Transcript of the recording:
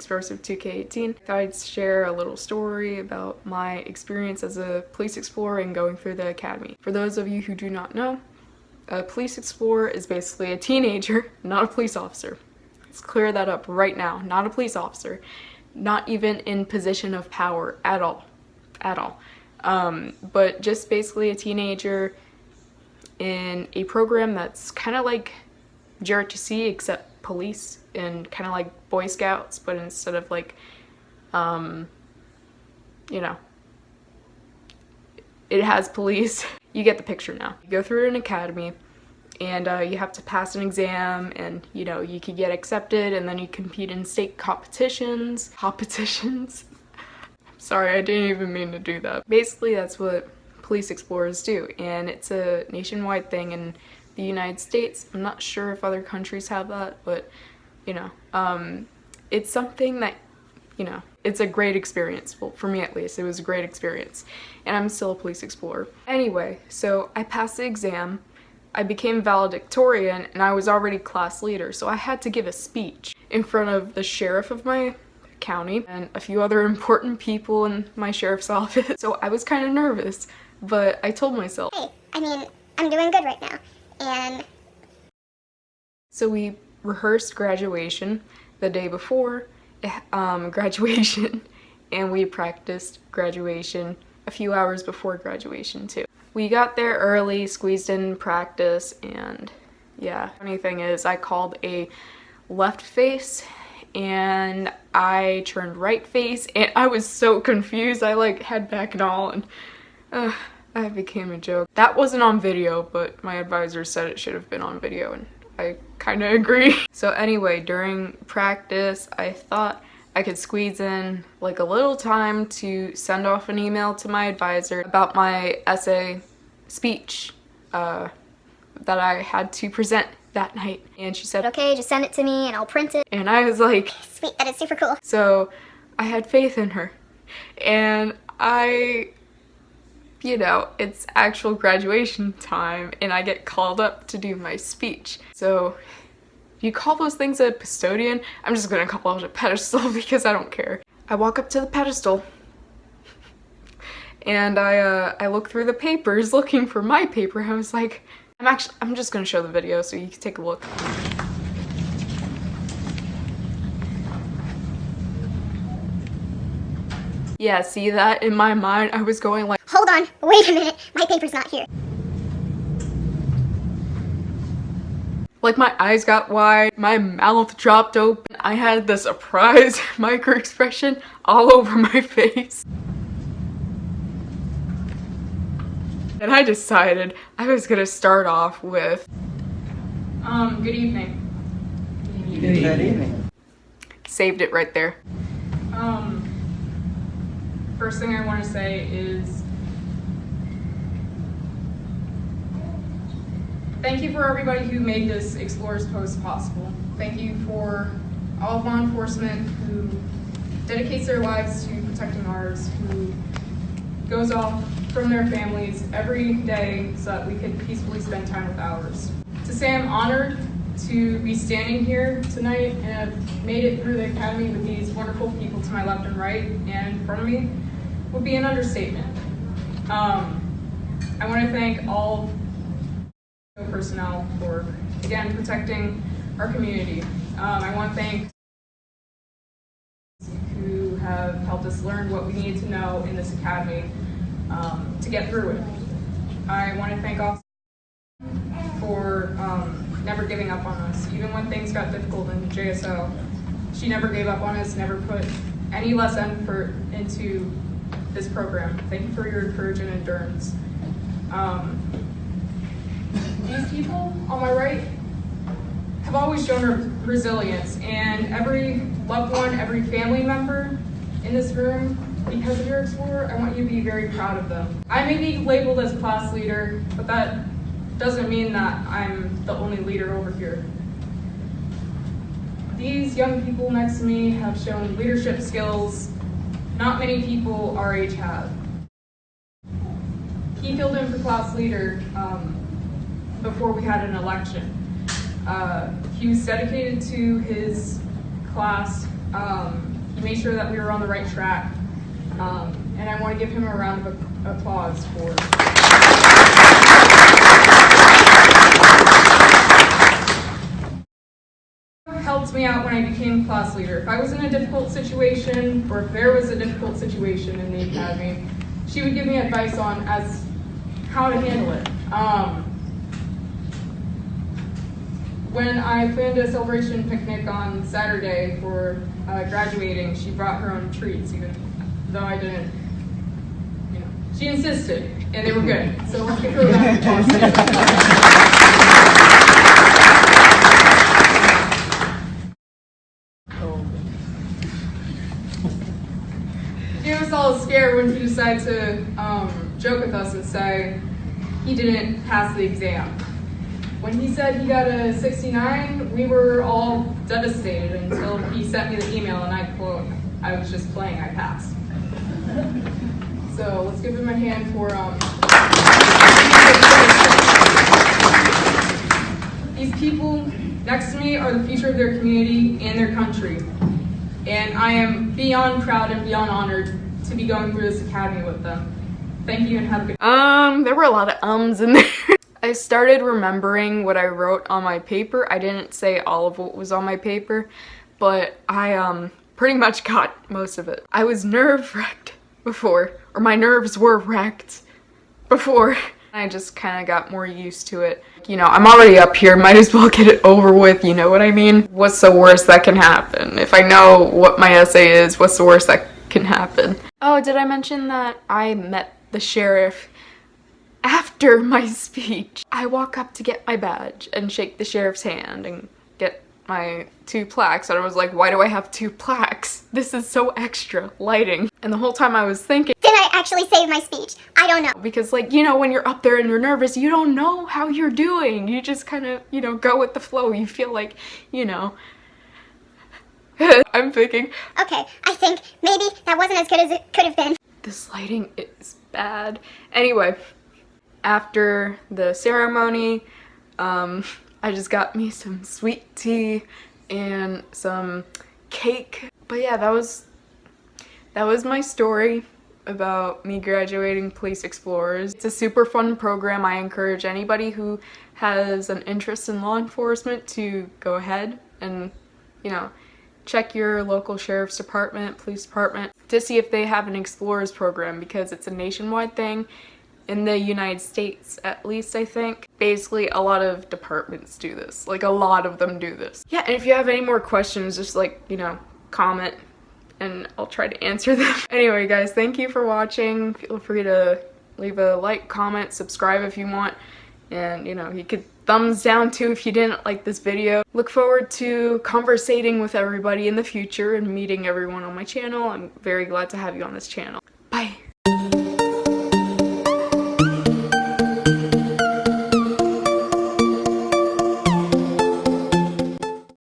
Explosive 2K18. I thought I'd share a little story about my experience as a police explorer and going through the academy. For those of you who do not know, a police explorer is basically a teenager, not a police officer. Let's clear that up right now. Not a police officer, not even in position of power at all, but just basically a teenager in a program that's kind of like JROTC except police, and kind of like Boy Scouts, but instead of like, you know, it has police. You get the picture now. You go through an academy and you have to pass an exam, and you know, you could get accepted, and then you compete in state competitions. Sorry, I didn't even mean to do that. Basically, that's what police explorers do, and it's a nationwide thing in the United States. I'm not sure if other countries have that, but you know, it's something that, you know, it's a great experience. Well, for me at least, it was a great experience, and I'm still a police explorer. Anyway, so I passed the exam, I became valedictorian, and I was already class leader, so I had to give a speech in front of the sheriff of my county and a few other important people in my sheriff's office. So I was kind of nervous, but I told myself, hey, I mean, I'm doing good right now, and... So we rehearsed graduation the day before graduation, and we practiced graduation a few hours before graduation too. We got there early, squeezed in practice, and yeah. Funny thing is, I called a left face and I turned right face, and I was so confused. I like head back and all, and that became a joke. That wasn't on video, but my advisor said it should have been on video, and I kind of agree. So anyway, during practice, I thought I could squeeze in like a little time to send off an email to my advisor about my essay speech that I had to present that night. And she said, okay, just send it to me and I'll print it. And I was like, sweet, that is super cool. So I had faith in her, and you know, it's actual graduation time and I get called up to do my speech. So you call those things a custodian? I'm just gonna call it a pedestal because I don't care. I walk up to the pedestal and I look through the papers looking for my paper. I was like, I'm just gonna show the video so you can take a look. Yeah, see that? In my mind, I was going like, hold on, wait a minute, my paper's not here. Like my eyes got wide, my mouth dropped open. I had the surprise micro expression all over my face. And I decided I was gonna start off with, good evening. Good evening. Saved it right there. First thing I want to say is thank you for everybody who made this Explorers Post possible. Thank you for all of law enforcement who dedicates their lives to protecting ours, who goes off from their families every day so that we can peacefully spend time with ours. To say I'm honored to be standing here tonight and have made it through the academy with these wonderful people to my left and right and in front of me would be an understatement. I want to thank all personnel for, again, protecting our community. I want to thank who have helped us learn what we need to know in this academy to get through it. I want to thank officers for never giving up on us, even when things got difficult in JSO. She never gave up on us, never put any less effort into this program. Thank you for your courage and endurance. These people on my right have always shown resilience, and every loved one, every family member in this room, because of your Explorer, I want you to be very proud of them. I may be labeled as class leader, but that doesn't mean that I'm the only leader over here. These young people next to me have shown leadership skills not many people our age have. He filled in for class leader before we had an election. He was dedicated to his class. He made sure that we were on the right track. And I want to give him a round of applause for helped me out when I became class leader. If I was in a difficult situation, or if there was a difficult situation in the academy, she would give me advice on as how to handle it. When I planned a celebration picnic on Saturday for graduating, she brought her own treats, even though I didn't, you know. She insisted, and they were good. So let's give her a round of applause. She was all scared when he decided to joke with us and say he didn't pass the exam. When he said he got a 69, we were all devastated until he sent me the email, and I quote, "I was just playing, I passed." So let's give him a hand for these people next to me are the future of their community and their country. And I am beyond proud and beyond honored to be going through this academy with them. Thank you and have a good there were a lot of ums in there. I started remembering what I wrote on my paper. I didn't say all of what was on my paper, but I pretty much got most of it. I was nerve-wracked before, or my nerves were wrecked before. I just kind of got more used to it. You know, I'm already up here, might as well get it over with, you know what I mean? What's the worst that can happen? If I know what my essay is, what's the worst that can happen? Oh, did I mention that I met the sheriff after my speech? I walk up to get my badge and shake the sheriff's hand and get my 2 plaques, and I was like, why do I have 2 plaques? This is so extra lighting. And the whole time I was thinking, did I actually save my speech? I don't know. Because, like, you know, when you're up there and you're nervous, you don't know how you're doing. You just kind of, you know, go with the flow. You feel like, you know. I'm thinking, okay, I think maybe that wasn't as good as it could have been. this lighting is bad. Anyway, after the ceremony, I just got me some sweet tea and some cake. But yeah, that was my story about me graduating Police Explorers. It's a super fun program. I encourage anybody who has an interest in law enforcement to go ahead and, you know, check your local sheriff's department, police department to see if they have an Explorers program, because it's a nationwide thing. In the United States, at least, I think. Basically, a lot of departments do this. Like, a lot of them do this. Yeah, and if you have any more questions, just, like, you know, comment and I'll try to answer them. Anyway, guys, thank you for watching. Feel free to leave a like, comment, subscribe if you want. And, you know, you could thumbs down too if you didn't like this video. Look forward to conversating with everybody in the future and meeting everyone on my channel. I'm very glad to have you on this channel. Bye.